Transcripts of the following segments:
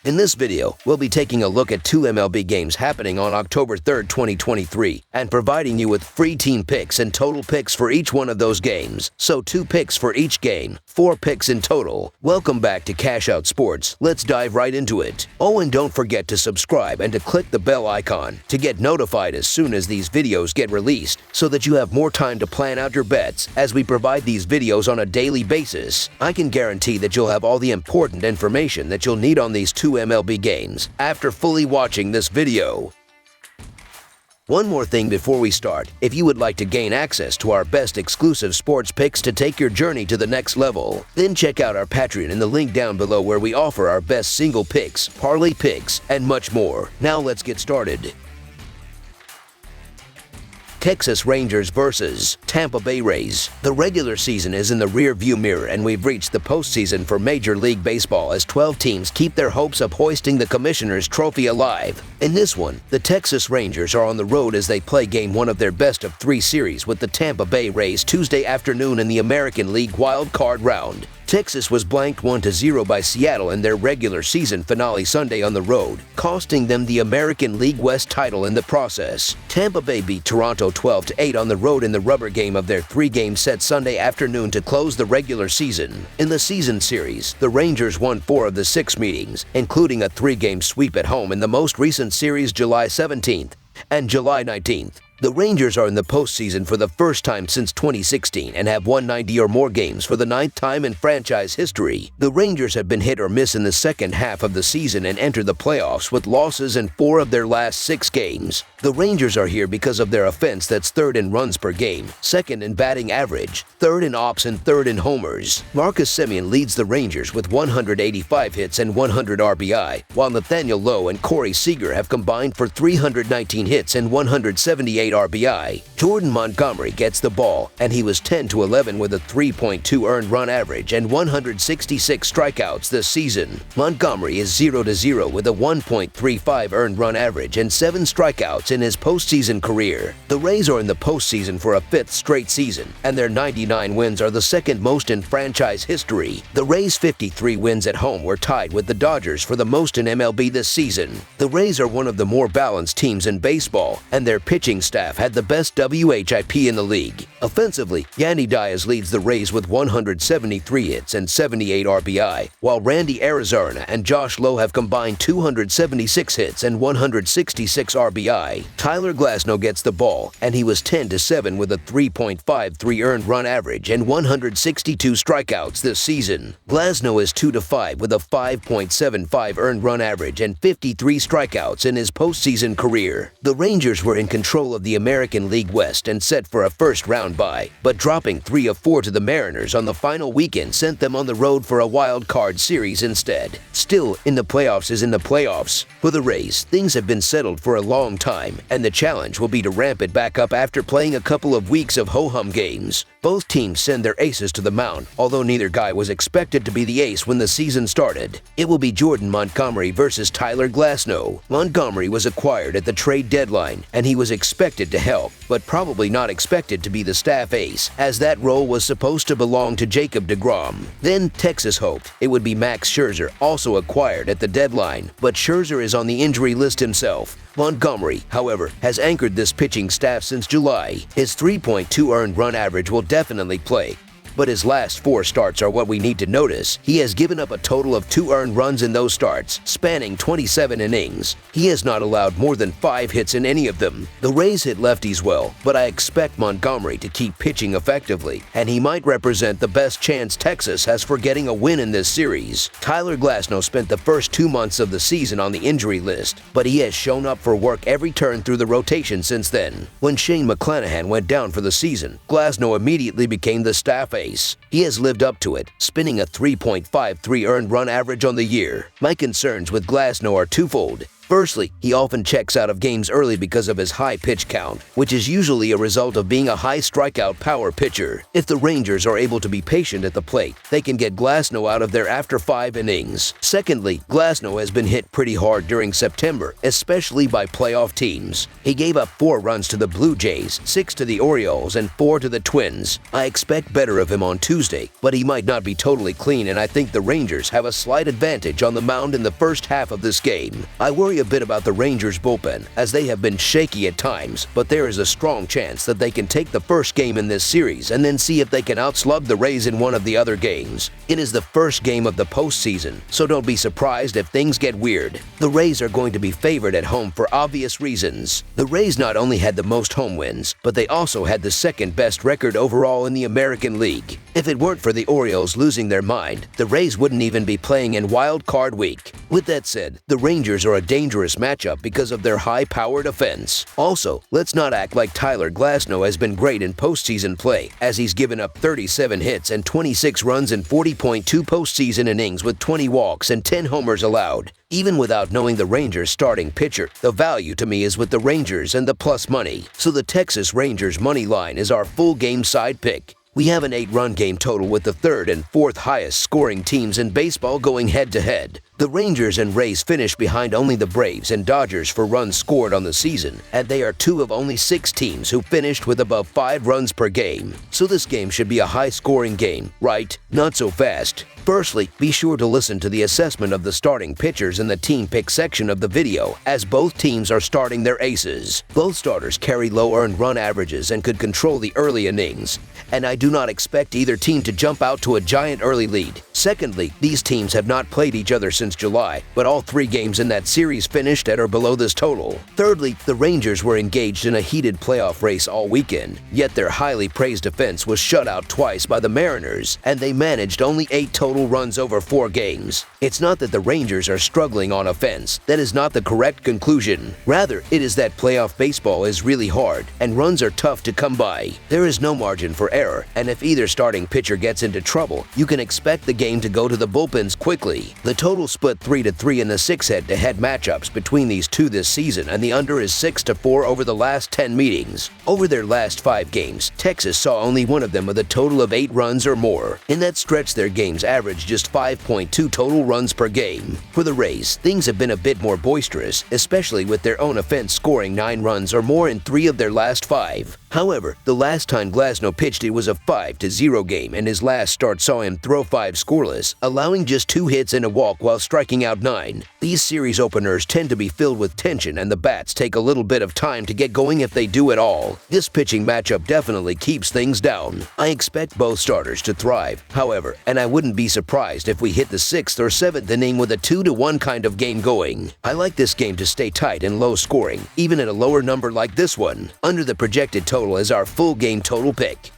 In this video, we'll be taking a look at 2 MLB games happening on October 3rd, 2023, and providing you with free team picks and total picks for each one of those games. So 2 picks for each game, 4 picks in total. Welcome back to Cash Out Sports. Let's dive right into it. Oh, and don't forget to subscribe and to click the bell icon to get notified as soon as these videos get released, so that you have more time to plan out your bets as we provide these videos on a daily basis. I can guarantee that you'll have all the important information that you'll need on these 2 MLB games after fully watching this video. One more thing before we start. If you would like to gain access to our best exclusive sports picks to take your journey to the next level, then check out our Patreon in the link down below, where we offer our best single picks, parlay picks, and much more. Now let's get started. Texas Rangers versus Tampa Bay Rays. The regular season is in the rear-view mirror, and we've reached the postseason for Major League Baseball as 12 teams keep their hopes of hoisting the Commissioner's Trophy alive. In this one, the Texas Rangers are on the road as they play Game 1 of their best-of-3 series with the Tampa Bay Rays Tuesday afternoon in the American League Wild Card round. Texas was blanked 1-0 by Seattle in their regular season finale Sunday on the road, costing them the American League West title in the process. Tampa Bay beat Toronto 12-8 on the road in the rubber game of their 3-game set Sunday afternoon to close the regular season. In the season series, the Rangers won 4 of the 6 meetings, including a 3-game sweep at home in the most recent series July 17th and July 19th. The Rangers are in the postseason for the first time since 2016 and have won 90 or more games for the 9th time in franchise history. The Rangers have been hit or miss in the second half of the season and enter the playoffs with losses in 4 of their last 6 games. The Rangers are here because of their offense that's 3rd in runs per game, 2nd in batting average, 3rd in ops, and 3rd in homers. Marcus Semien leads the Rangers with 185 hits and 100 RBI, while Nathaniel Lowe and Corey Seager have combined for 319 hits and 178 RBI. Jordan Montgomery gets the ball, and he was 10-11 with a 3.2 earned run average and 166 strikeouts this season. Montgomery is 0-0 with a 1.35 earned run average and 7 strikeouts in his postseason career. The Rays are in the postseason for a 5th straight season, and their 99 wins are the 2nd most in franchise history. The Rays' 53 wins at home were tied with the Dodgers for the most in MLB this season. The Rays are one of the more balanced teams in baseball, and their pitching staff had the best WHIP in the league. Offensively, Yandy Diaz leads the Rays with 173 hits and 78 RBI, while Randy Arozarena and Josh Lowe have combined 276 hits and 166 RBI. Tyler Glasnow gets the ball, and he was 10-7 with a 3.53 earned run average and 162 strikeouts this season. Glasnow is 2-5 with a 5.75 earned run average and 53 strikeouts in his postseason career. The Rangers were in control of the American League West and set for a first-round bye, but dropping 3 of 4 to the Mariners on the final weekend sent them on the road for a wild card series instead. Still, in the playoffs is in the playoffs. For the Rays, things have been settled for a long time, and the challenge will be to ramp it back up after playing a couple of weeks of ho-hum games. Both teams send their aces to the mound, although neither guy was expected to be the ace when the season started. It will be Jordan Montgomery versus Tyler Glasnow. Montgomery was acquired at the trade deadline, and he was expected to help, but probably not expected to be the staff ace, as that role was supposed to belong to Jacob deGrom. Then Texas hoped it would be Max Scherzer, also acquired at the deadline, but Scherzer is on the injury list himself. Montgomery, however, has anchored this pitching staff since July. His 3.2 earned run average will definitely play, but his last 4 starts are what we need to notice. He has given up a total of 2 earned runs in those starts, spanning 27 innings. He has not allowed more than 5 hits in any of them. The Rays hit lefties well, but I expect Montgomery to keep pitching effectively, and he might represent the best chance Texas has for getting a win in this series. Tyler Glasnow spent the first 2 months of the season on the injury list, but he has shown up for work every turn through the rotation since then. When Shane McClanahan went down for the season, Glasnow immediately became the staff ace. He has lived up to it, spinning a 3.53 earned run average on the year. My concerns with Glasnow are twofold. Firstly, he often checks out of games early because of his high pitch count, which is usually a result of being a high strikeout power pitcher. If the Rangers are able to be patient at the plate, they can get Glasnow out of there after 5 innings. Secondly, Glasnow has been hit pretty hard during September, especially by playoff teams. He gave up 4 runs to the Blue Jays, 6 to the Orioles, and 4 to the Twins. I expect better of him on Tuesday, but he might not be totally clean, and I think the Rangers have a slight advantage on the mound in the first half of this game. I worry a bit about the Rangers bullpen, as they have been shaky at times, but there is a strong chance that they can take the first game in this series and then see if they can outslug the Rays in one of the other games. It is the first game of the postseason, so don't be surprised if things get weird. The Rays are going to be favored at home for obvious reasons. The Rays not only had the most home wins, but they also had the second best record overall in the American League. If it weren't for the Orioles losing their mind, the Rays wouldn't even be playing in Wild Card Week. With that said, the Rangers are a dangerous matchup because of their high-powered offense. Also, let's not act like Tyler Glasnow has been great in postseason play, as he's given up 37 hits and 26 runs in 40.2 postseason innings with 20 walks and 10 homers allowed. Even without knowing the Rangers' starting pitcher, the value to me is with the Rangers and the plus money. So the Texas Rangers money line is our full game side pick. We have an 8-run game total with the 3rd and 4th highest scoring teams in baseball going head-to-head. The Rangers and Rays finished behind only the Braves and Dodgers for runs scored on the season, and they are 2 of only 6 teams who finished with above 5 runs per game. So this game should be a high-scoring game, right? Not so fast. Firstly, be sure to listen to the assessment of the starting pitchers in the team pick section of the video, as both teams are starting their aces. Both starters carry low earned run averages and could control the early innings, and I do not expect either team to jump out to a giant early lead. Secondly, these teams have not played each other since July, but all 3 games in that series finished at or below this total. Thirdly, the Rangers were engaged in a heated playoff race all weekend, yet their highly praised defense was shut out twice by the Mariners, and they managed only 8 total runs over 4 games. It's not that the Rangers are struggling on offense. That is not the correct conclusion. Rather, it is that playoff baseball is really hard, and runs are tough to come by. There is no margin for error, and if either starting pitcher gets into trouble, you can expect the game to go to the bullpens quickly. The total split 3-3 in the 6 head-to-head matchups between these two this season, and the under is 6-4 over the last 10 meetings. Over their last 5 games, Texas saw only one of them with a total of 8 runs or more. In that stretch, their games averaged just 5.2 total runs per game. For the Rays, things have been a bit more boisterous, especially with their own offense scoring 9 runs or more in 3 of their last 5. However, the last time Glasnow pitched it was a 5-0 game, and his last start saw him throw 5 scoreless, allowing just 2 hits and a walk while striking out 9. These series openers tend to be filled with tension, and the bats take a little bit of time to get going if they do at all. This pitching matchup definitely keeps things down. I expect both starters to thrive, however, and I wouldn't be surprised if we hit the 6th or 7th inning with a 2-1 kind of game going. I like this game to stay tight and low scoring, even at a lower number like this one. Under the projected total is our full game total pick.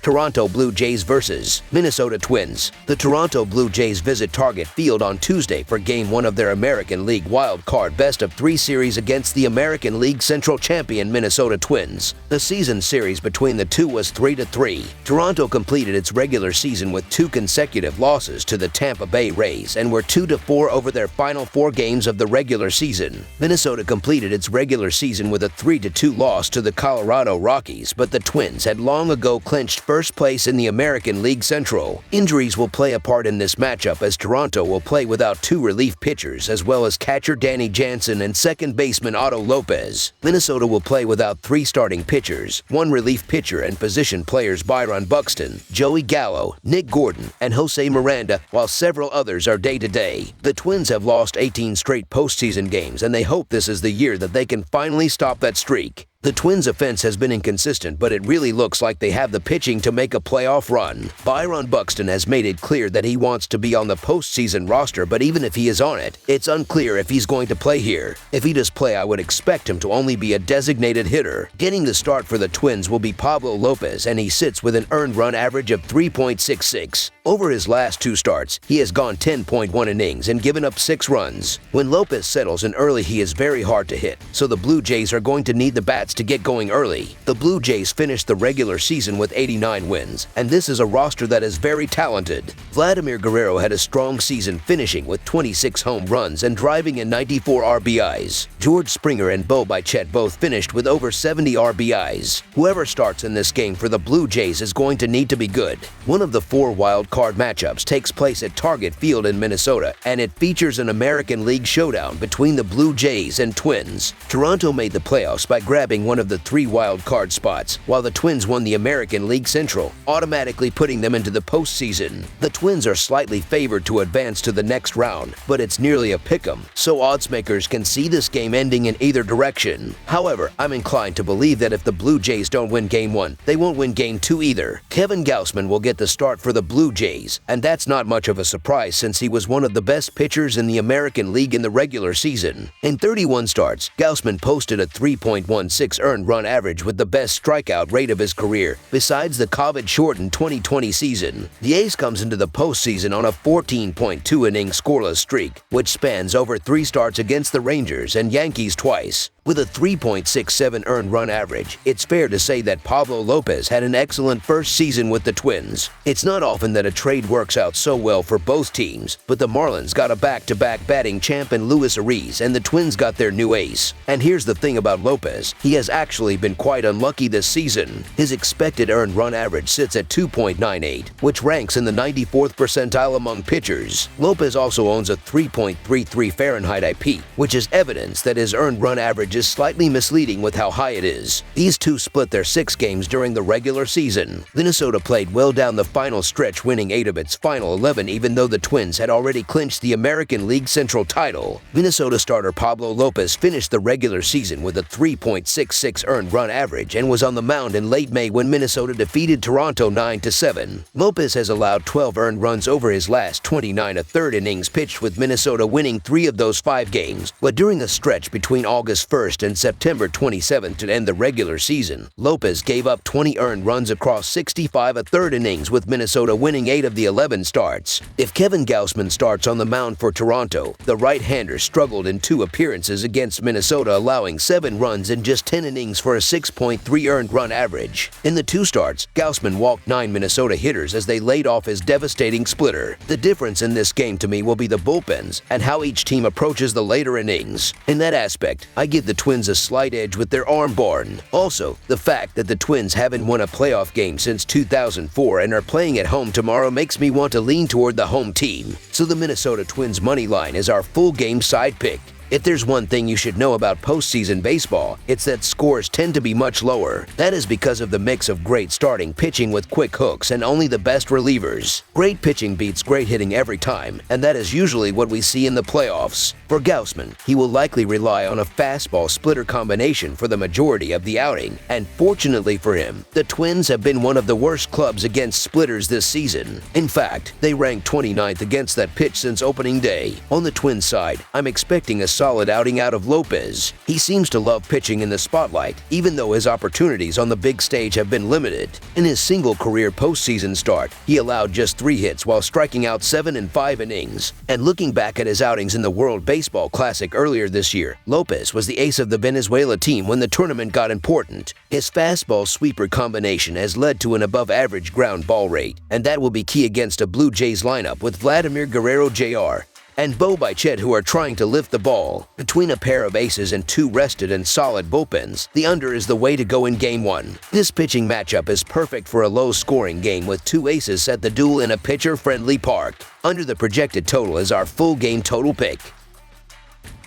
Toronto Blue Jays vs. Minnesota Twins. The Toronto Blue Jays visit Target Field on Tuesday for Game 1 of their American League Wild Card Best-of-3 series against the American League Central champion Minnesota Twins. The season series between the two was 3-3. Toronto completed its regular season with 2 consecutive losses to the Tampa Bay Rays and were 2-4 over their final 4 games of the regular season. Minnesota completed its regular season with a 3-2 loss to the Colorado Rockies, but the Twins had long ago clinched first place in the American League Central. Injuries will play a part in this matchup, as Toronto will play without 2 relief pitchers as well as catcher Danny Jansen and second baseman Otto Lopez. Minnesota will play without 3 starting pitchers, 1 relief pitcher and position players Byron Buxton, Joey Gallo, Nick Gordon, and Jose Miranda, while several others are day-to-day. The Twins have lost 18 straight postseason games, and they hope this is the year that they can finally stop that streak. The Twins' offense has been inconsistent, but it really looks like they have the pitching to make a playoff run. Byron Buxton has made it clear that he wants to be on the postseason roster, but even if he is on it, it's unclear if he's going to play here. If he does play, I would expect him to only be a designated hitter. Getting the start for the Twins will be Pablo Lopez, and he sits with an earned run average of 3.66. Over his last 2 starts, he has gone 10.1 innings and given up 6 runs. When Lopez settles in early, he is very hard to hit, so the Blue Jays are going to need the bats to get going early. The Blue Jays finished the regular season with 89 wins, and this is a roster that is very talented. Vladimir Guerrero had a strong season, finishing with 26 home runs and driving in 94 RBIs. George Springer and Bo Bichette both finished with over 70 RBIs. Whoever starts in this game for the Blue Jays is going to need to be good. One of the 4 wild card matchups takes place at Target Field in Minnesota, and it features an American League showdown between the Blue Jays and Twins. Toronto made the playoffs by grabbing one of the 3 wild card spots, while the Twins won the American League Central, automatically putting them into the postseason. The Twins are slightly favored to advance to the next round, but it's nearly a pick'em, so oddsmakers can see this game ending in either direction. However, I'm inclined to believe that if the Blue Jays don't win Game 1, they won't win Game 2 either. Kevin Gausman will get the start for the Blue Jays, and that's not much of a surprise since he was one of the best pitchers in the American League in the regular season. In 31 starts, Gausman posted a 3.16 earned run average with the best strikeout rate of his career, besides the COVID-shortened 2020 season. The ace comes into the postseason on a 14.2 inning scoreless streak, which spans over 3 starts against the Rangers and Yankees twice. With a 3.67 earned run average, it's fair to say that Pablo Lopez had an excellent first season with the Twins. It's not often that a trade works out so well for both teams, but the Marlins got a back-to-back batting champ in Luis Ariz, and the Twins got their new ace. And here's the thing about Lopez, he has actually been quite unlucky this season. His expected earned run average sits at 2.98, which ranks in the 94th percentile among pitchers. Lopez also owns a 3.33 Fahrenheit IP, which is evidence that his earned run average is slightly misleading with how high it is. These two split their 6 games during the regular season. Minnesota played well down the final stretch, winning 8 of its final 11, even though the Twins had already clinched the American League Central title. Minnesota starter Pablo Lopez finished the regular season with a 3.66 earned run average and was on the mound in late May when Minnesota defeated Toronto 9-7. Lopez has allowed 12 earned runs over his last 29 1/3 innings pitched, with Minnesota winning 3 of those 5 games. But during a stretch between August 1st and September 27th to end the regular season, Lopez gave up 20 earned runs across 65 1/3 innings, with Minnesota winning 8 of the 11 starts. If Kevin Gausman starts on the mound for Toronto, the right-hander struggled in 2 appearances against Minnesota, allowing 7 runs in just 10 innings for a 6.3 earned run average. In the 2 starts, Gausman walked 9 Minnesota hitters as they laid off his devastating splitter. The difference in this game to me will be the bullpens and how each team approaches the later innings. In that aspect, I give the Twins a slight edge with their arm barn. Also, the fact that the Twins haven't won a playoff game since 2004 and are playing at home tomorrow makes me want to lean toward the home team. So the Minnesota Twins money line is our full game side pick. If there's one thing you should know about postseason baseball, it's that scores tend to be much lower. That is because of the mix of great starting pitching with quick hooks and only the best relievers. Great pitching beats great hitting every time, and that is usually what we see in the playoffs. For Gausman, he will likely rely on a fastball splitter combination for the majority of the outing, and fortunately for him, the Twins have been one of the worst clubs against splitters this season. In fact, they ranked 29th against that pitch since opening day. On the Twins side, I'm expecting a solid outing out of Lopez. He seems to love pitching in the spotlight, even though his opportunities on the big stage have been limited. In his single career postseason start, he allowed just 3 hits while striking out 7 in 5 innings. And looking back at his outings in the World Baseball Classic earlier this year, Lopez was the ace of the Venezuela team when the tournament got important. His fastball sweeper combination has led to an above-average ground ball rate, and that will be key against a Blue Jays lineup with Vladimir Guerrero Jr. and Bo Bichette, who are trying to lift the ball. Between a pair of aces and 2 rested and solid bullpens, the under is the way to go in Game 1. This pitching matchup is perfect for a low-scoring game with 2 aces set the duel in a pitcher-friendly park. Under the projected total is our full game total pick.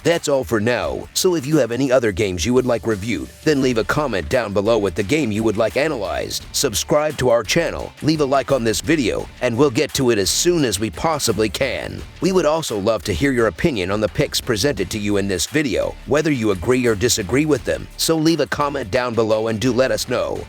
That's all for now, so if you have any other games you would like reviewed, then leave a comment down below with the game you would like analyzed. Subscribe to our channel, leave a like on this video, and we'll get to it as soon as we possibly can. We would also love to hear your opinion on the picks presented to you in this video, whether you agree or disagree with them, so leave a comment down below and do let us know.